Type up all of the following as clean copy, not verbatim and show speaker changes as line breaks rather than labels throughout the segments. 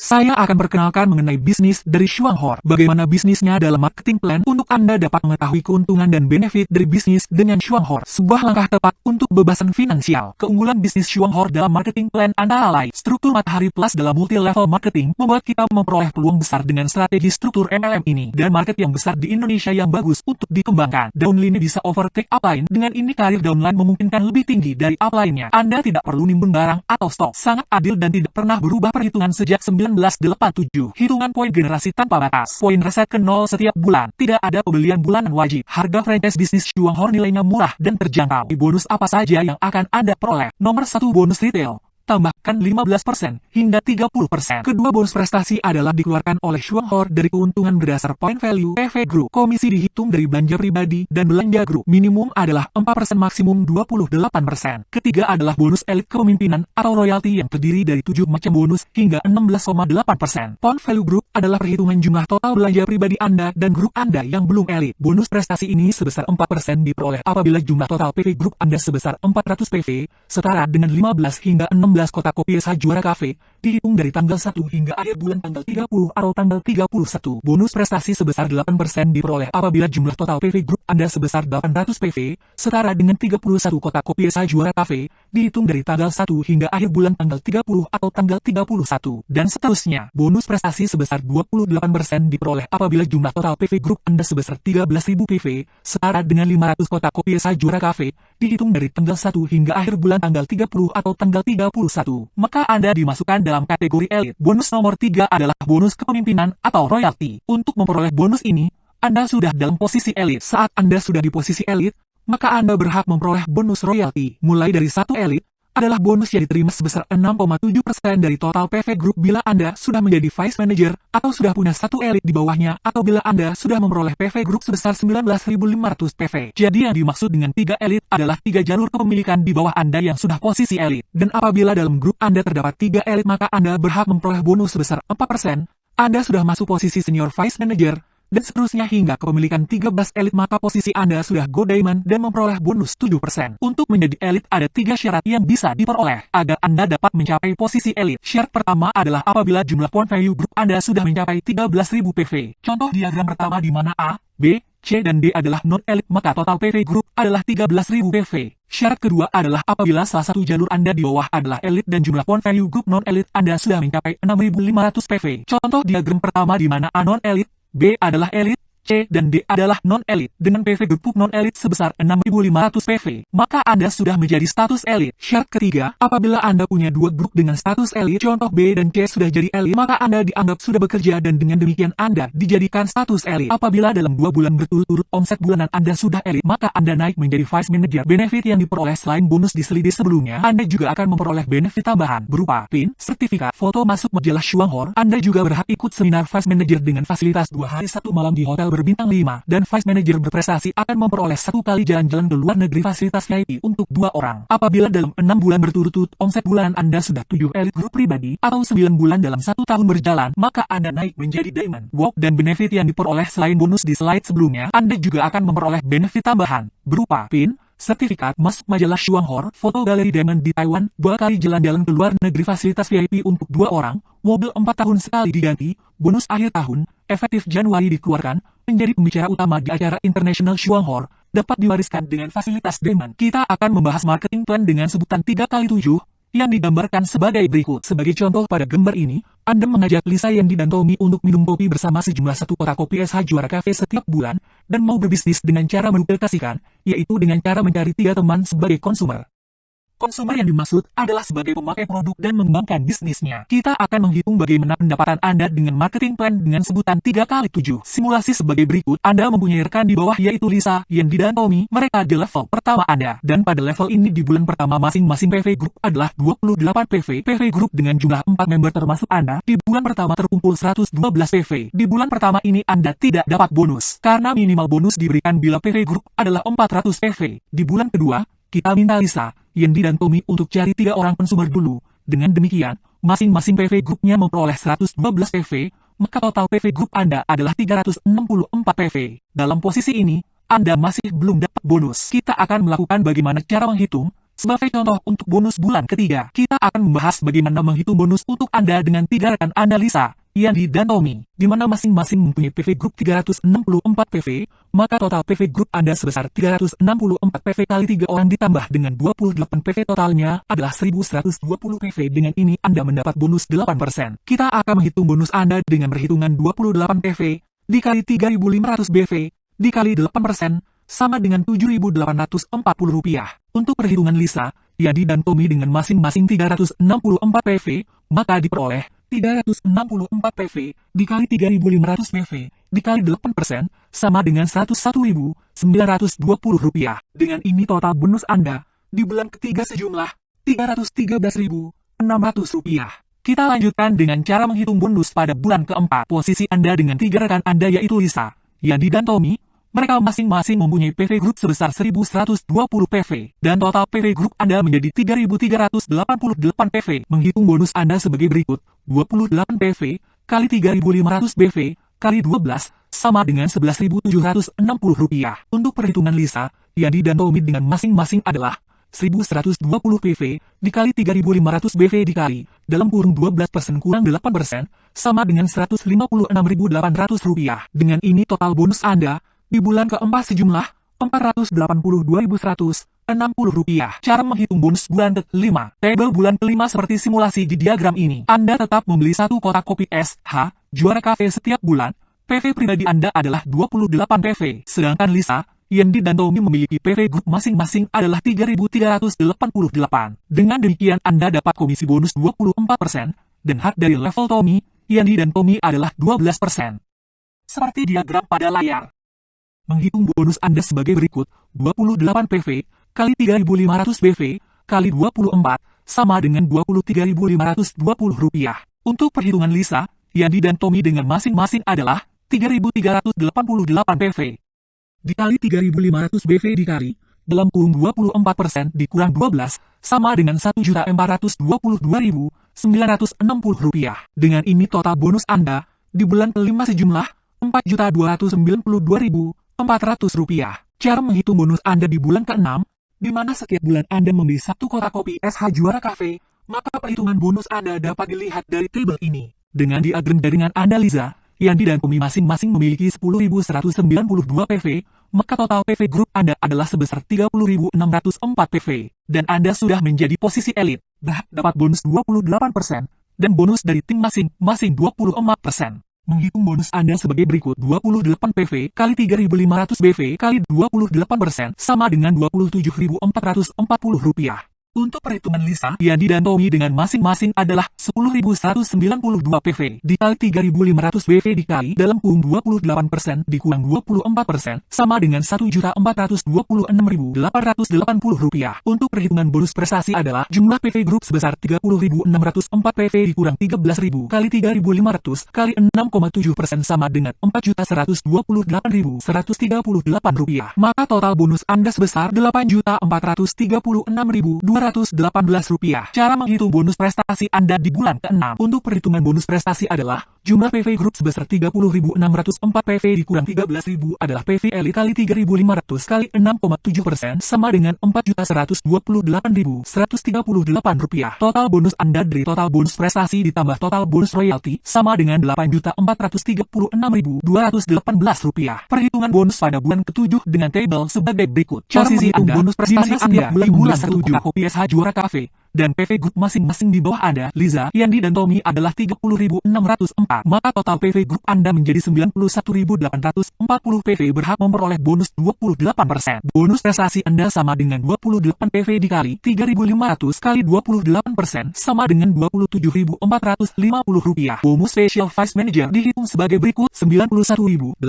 saya akan perkenalkan mengenai bisnis dari Shuanghor. Bagaimana bisnisnya dalam marketing plan untuk Anda dapat mengetahui keuntungan dan benefit dari bisnis dengan Shuanghor. Sebuah langkah tepat untuk kebebasan finansial. Keunggulan bisnis Shuanghor dalam marketing plan antara lain. Struktur Matahari Plus dalam multi-level marketing membuat kita memperoleh peluang besar dengan strategi struktur MLM ini. Dan market yang besar di Indonesia yang bagus untuk dikembangkan. Downline bisa overtake upline. Dengan ini karir downline memungkinkan lebih tinggi dari upline-nya. Anda tidak perlu nimbun barang atau stok. Sangat adil dan tidak pernah berubah perhitungan sejak 1987. Hitungan poin generasi tanpa batas. Poin reset ke 0 setiap bulan. Tidak ada pembelian bulanan wajib. Harga franchise bisnis Shuanghor nilainya murah dan terjangkau. Bonus apa saja yang akan Anda peroleh? Nomor 1, bonus retail. Tambahkan 15% hingga 30%. Kedua, bonus prestasi adalah dikeluarkan oleh Shuanghor dari keuntungan berdasar point value PV Group. Komisi dihitung dari belanja pribadi dan belanja grup. Minimum adalah 4%, maksimum 28%. Ketiga adalah bonus elit kepemimpinan atau royalti yang terdiri dari 7 macam bonus hingga 16,8%. Point value group adalah perhitungan jumlah total belanja pribadi Anda dan grup Anda yang belum elit. Bonus prestasi ini sebesar 4% diperoleh apabila jumlah total PV Group Anda sebesar 400 PV, setara dengan 15 hingga 16 kotak kopi SH Juara Cafe, dihitung dari tanggal 1 hingga akhir bulan tanggal 30 atau tanggal 31. Bonus prestasi sebesar 8% diperoleh apabila jumlah total PV Group Anda sebesar 800 PV, setara dengan 31 kotak kopi SH Juara Cafe, dihitung dari tanggal 1 hingga akhir bulan tanggal 30 atau tanggal 31. Dan seterusnya. Bonus prestasi sebesar 28% diperoleh apabila jumlah total PV Group Anda sebesar 13.000 PV, setara dengan 500 kotak kopi SH Juara Cafe, dihitung dari tanggal 1 hingga akhir bulan tanggal 30 atau tanggal 31. Maka Anda dimasukkan dalam kategori elit. Bonus nomor 3 adalah bonus kepemimpinan atau royalti. Untuk memperoleh bonus ini, Anda sudah dalam posisi elit. Saat Anda sudah di posisi elit, maka Anda berhak memperoleh bonus royalti. Mulai dari 1 elit, adalah bonus yang diterima sebesar 6,7% dari total PV Group bila Anda sudah menjadi Vice Manager atau sudah punya 1 elit di bawahnya, atau bila Anda sudah memperoleh PV Group sebesar 19.500 PV. Jadi yang dimaksud dengan 3 elit adalah 3 jalur kepemilikan di bawah Anda yang sudah posisi elit. Dan apabila dalam grup Anda terdapat 3 elit, maka Anda berhak memperoleh bonus sebesar 4%. Anda sudah masuk posisi Senior Vice Manager, dan seterusnya hingga kepemilikan 13 elit, maka posisi Anda sudah Go Diamond dan memperoleh bonus 7%. Untuk menjadi elit ada 3 syarat yang bisa diperoleh agar Anda dapat mencapai posisi elit. Syarat pertama adalah apabila jumlah point value group Anda sudah mencapai 13.000 PV. Contoh diagram pertama di mana A, B, C dan D adalah non-elit, maka total PV group adalah 13.000 PV. Syarat kedua adalah apabila salah satu jalur Anda di bawah adalah elit dan jumlah point value group non-elit Anda sudah mencapai 6.500 PV. Contoh diagram pertama di mana A non-elit, B adalah elit, C dan D adalah non-elit. Dengan PV Group non-elit sebesar 6.500 PV, maka Anda sudah menjadi status elit. Syarat ketiga, apabila Anda punya 2 grup dengan status elit, contoh B dan C sudah jadi elit, maka Anda dianggap sudah bekerja dan dengan demikian Anda dijadikan status elit. Apabila dalam 2 bulan berturut-turut omset bulanan Anda sudah elit, maka Anda naik menjadi Vice Manager. Benefit yang diperoleh selain bonus di slide sebelumnya, Anda juga akan memperoleh benefit tambahan berupa PIN, sertifikat, foto masuk majalah Shuanghor. Anda juga berhak ikut seminar Vice Manager dengan fasilitas 2 hari 1 malam di hotel berbintang 5, dan Vice Manager berprestasi akan memperoleh 1 kali jalan-jalan ke luar negeri fasilitas VIP untuk 2 orang. Apabila dalam 6 bulan berturut-turut omset bulanan Anda sudah 7 elit grup pribadi atau 9 bulan dalam 1 tahun berjalan, maka Anda naik menjadi Diamond. Wow, dan benefit yang diperoleh selain bonus di slide sebelumnya, Anda juga akan memperoleh benefit tambahan berupa PIN, sertifikat masuk majalah Shuanghor, foto galeri Diamond di Taiwan, 2 kali jalan-jalan ke luar negeri fasilitas VIP untuk 2 orang, mobil 4 tahun sekali diganti, bonus akhir tahun, efektif Januari dikeluarkan, menjadi pembicara utama di acara International Shuanghor, dapat diwariskan dengan fasilitas Diamond. Kita akan membahas marketing plan dengan sebutan 3x7, yang digambarkan sebagai berikut. Sebagai contoh pada gambar ini, Anda mengajak Lisa, Yandi dan Tommy untuk minum kopi bersama sejumlah 1 kotak kopi SH Juara Cafe setiap bulan, dan mau berbisnis dengan cara menduplikasikan, yaitu dengan cara mencari 3 teman sebagai konsumer. Konsumer yang dimaksud adalah sebagai pemakai produk dan mengembangkan bisnisnya. Kita akan menghitung bagaimana pendapatan Anda dengan marketing plan dengan sebutan 3x7. Simulasi sebagai berikut. Anda mempunyai rekan di bawah yaitu Lisa, Yandi dan Tommy. Mereka di level pertama Anda. Dan pada level ini di bulan pertama masing-masing PV Group adalah 28 PV. PV Group dengan jumlah 4 member termasuk Anda. Di bulan pertama terkumpul 112 PV. Di bulan pertama ini Anda tidak dapat bonus, karena minimal bonus diberikan bila PV Group adalah 400 PV. Di bulan kedua, kita minta Lisa, Yandi dan Tommy untuk cari 3 orang konsumer dulu. Dengan demikian, masing-masing PV grupnya memperoleh 112 PV, maka total PV grup Anda adalah 364 PV. Dalam posisi ini, Anda masih belum dapat bonus. Kita akan melakukan bagaimana cara menghitung, Sebagai contoh untuk bonus bulan ketiga, kita akan membahas bagaimana menghitung bonus untuk Anda dengan 3 rekan Anda, Lisa, Yandi, dan Tommy, di mana masing-masing mempunyai PV Group 364 PV, maka total PV Group Anda sebesar 364 PV kali 3 orang ditambah dengan 28 PV totalnya adalah 1120 PV. Dengan ini Anda mendapat bonus 8%. Kita akan menghitung bonus Anda dengan perhitungan 28 PV dikali 3.500 BV dikali 8%, sama dengan Rp7.840. Untuk perhitungan Lisa, Yandi, dan Tommy dengan masing-masing 364 PV, maka diperoleh 364 PV dikali 3.500 PV dikali 8%, sama dengan Rp101.920. Dengan ini total bonus Anda di bulan ketiga sejumlah Rp313.600. Kita lanjutkan dengan cara menghitung bonus pada bulan keempat. Posisi Anda dengan 3 rekan Anda yaitu Lisa, Yandi, dan Tommy. Mereka masing-masing mempunyai PV Group sebesar 1.120 PV, dan total PV Group Anda menjadi 3.388 PV. Menghitung bonus Anda sebagai berikut, 28 PV kali 3.500 BV kali 12, sama dengan Rp11.760. Untuk perhitungan Lisa, Yandi, dan Tommy dengan masing-masing adalah 1.120 PV dikali 3.500 BV dikali, dalam kurung 12% kurang 8%, sama dengan Rp156.800. Dengan ini total bonus Anda di bulan keempat sejumlah Rp482.160. Cara menghitung bonus bulan kelima. Tabel bulan kelima seperti simulasi di diagram ini. Anda tetap membeli satu kotak kopi SH Juara Cafe setiap bulan. PV pribadi Anda adalah 28 PV. Sedangkan Lisa, Yandi, dan Tommy memiliki PV Group masing-masing adalah 3.388. Dengan demikian Anda dapat komisi bonus 24%, dan hak dari level Tommy, Yandi, dan Tommy adalah 12%. Seperti diagram pada layar. Menghitung bonus Anda sebagai berikut, 28 PV kali 3.500 BV kali 24, sama dengan Rp23.520. Untuk perhitungan Lisa, Yandi, dan Tommy dengan masing-masing adalah 3.388 PV dikali 3.500 BV dikali, dalam kurung 24% dikurang 12, sama dengan Rp1.422.960. Dengan ini total bonus Anda di bulan kelima sejumlah Rp4.292.400. Cara menghitung bonus Anda di bulan ke-6, di mana setiap bulan Anda membeli satu kotak kopi SH Juara Cafe, maka perhitungan bonus Anda dapat dilihat dari tabel ini. Dengan diagram jaringan Anda, Lisa, Yandi, dan Tommy masing-masing memiliki 10.192 PV, maka total PV Group Anda adalah sebesar 30.604 PV, dan Anda sudah menjadi posisi elit, berhak dapat bonus 28%, dan bonus dari tim masing-masing 24%. Menghitung bonus Anda sebagai berikut, 28 PV kali 3.500 BV kali 28%, sama dengan Rp27.440. Untuk perhitungan Lisa, Yandi, dan Tommy dengan masing-masing adalah 10.192 PV dikali 3.500 BV dikali, dalam kurung 28% dikurang 24%, sama dengan Rp1.426.880. Untuk perhitungan bonus prestasi adalah jumlah PV Group sebesar 30.604 PV dikurang 13.000 kali 3.500 kali 6,7%, sama dengan Rp4.128.138. Maka total bonus Anda sebesar Rp8.436.218. Cara menghitung bonus prestasi Anda di bulan ke-6. Untuk perhitungan bonus prestasi adalah jumlah PV Group sebesar 30.604 PV dikurang 13.000 adalah PV elit kali 3.500 kali 6,7%, sama dengan Rp4.128.138. Total bonus Anda dari total bonus prestasi ditambah total bonus royalti sama dengan Rp8.436.218. Perhitungan bonus pada bulan ke-7 dengan tabel sebagai berikut. Cara menghitung bonus prestasi Anda di bulan ke-7. Kopi SH Juara Cafe dan PV Group masing-masing di bawah Anda, Lisa, Yandi, dan Tommy adalah 30.604. Maka total PV Group Anda menjadi 91.840 PV, berhak memperoleh bonus 28%. Bonus prestasi Anda sama dengan 28 PV dikali 3.500 kali 28%, sama dengan Rp27.450. Bonus Special Vice Manager dihitung sebagai berikut, 91.840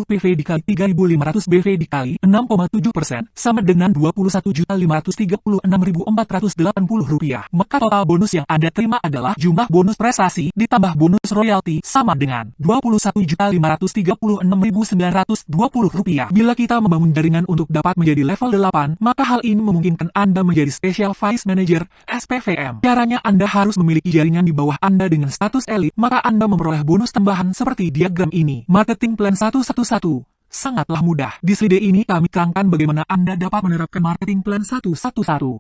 PV dikali 3.500 BV dikali 6,7%, sama dengan Rp21.536.480. Maka total bonus yang Anda terima adalah jumlah bonus prestasi ditambah bonus royalti sama dengan Rp21.536.920. Bila kita membangun jaringan untuk dapat menjadi level 8, maka hal ini memungkinkan Anda menjadi Special Vice Manager SPVM. Caranya Anda harus memiliki jaringan di bawah Anda dengan status elit, maka Anda memperoleh bonus tambahan seperti diagram ini. Marketing Plan 111. Sangatlah mudah. Di slide ini kami terangkan bagaimana Anda dapat menerapkan marketing plan 111.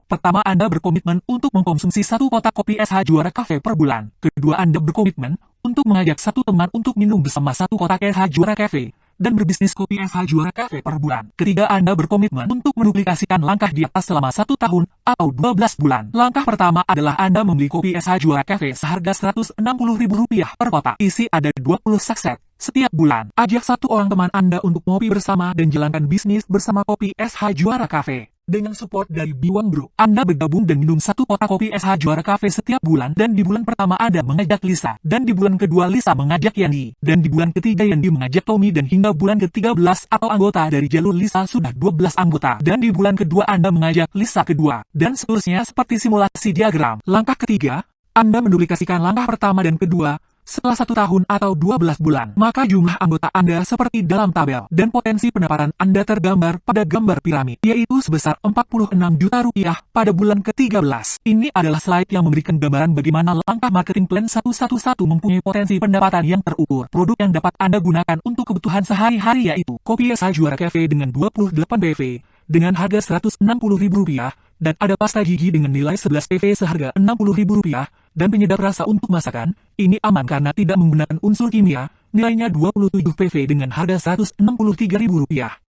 Pertama, Anda berkomitmen untuk mengkonsumsi 1 kotak kopi SH Juara Cafe per bulan. Kedua, Anda berkomitmen untuk mengajak 1 teman untuk minum bersama 1 kotak SH Juara Cafe dan berbisnis kopi SH Juara Cafe per bulan. Ketiga, Anda berkomitmen untuk menduplikasikan langkah di atas selama 1 tahun atau 12 bulan. Langkah pertama adalah Anda membeli kopi SH Juara Cafe seharga Rp160.000 per kotak. Isi ada 20 saset. Setiap bulan, ajak 1 orang teman Anda untuk ngopi bersama dan jalankan bisnis bersama kopi SH Juara Cafe. Dengan support dari Biwang Group, Anda bergabung dan minum 1 kotak kopi SH Juara Cafe setiap bulan, dan di bulan pertama Anda mengajak Lisa, dan di bulan kedua Lisa mengajak Yandi, dan di bulan ketiga Yandi mengajak Tommy, dan hingga bulan ke-13 atau anggota dari jalur Lisa sudah 12 anggota, dan di bulan kedua Anda mengajak Lisa kedua, dan seterusnya seperti simulasi diagram. Langkah ketiga, Anda menduplikasikan langkah pertama dan kedua. Setelah 1 tahun atau 12 bulan, maka jumlah anggota Anda seperti dalam tabel, dan potensi pendapatan Anda tergambar pada gambar piramid, yaitu sebesar Rp46 juta pada bulan ke-13. Ini adalah slide yang memberikan gambaran bagaimana langkah marketing plan 111 mempunyai potensi pendapatan yang terukur. Produk yang dapat Anda gunakan untuk kebutuhan sehari-hari yaitu kopi SH Juara Cafe dengan 28 PV, dengan harga Rp160.000, dan ada pasta gigi dengan nilai 11 PV seharga Rp60.000, dan penyedap rasa untuk masakan. Ini aman karena tidak menggunakan unsur kimia, nilainya 27 PV dengan harga Rp163.000.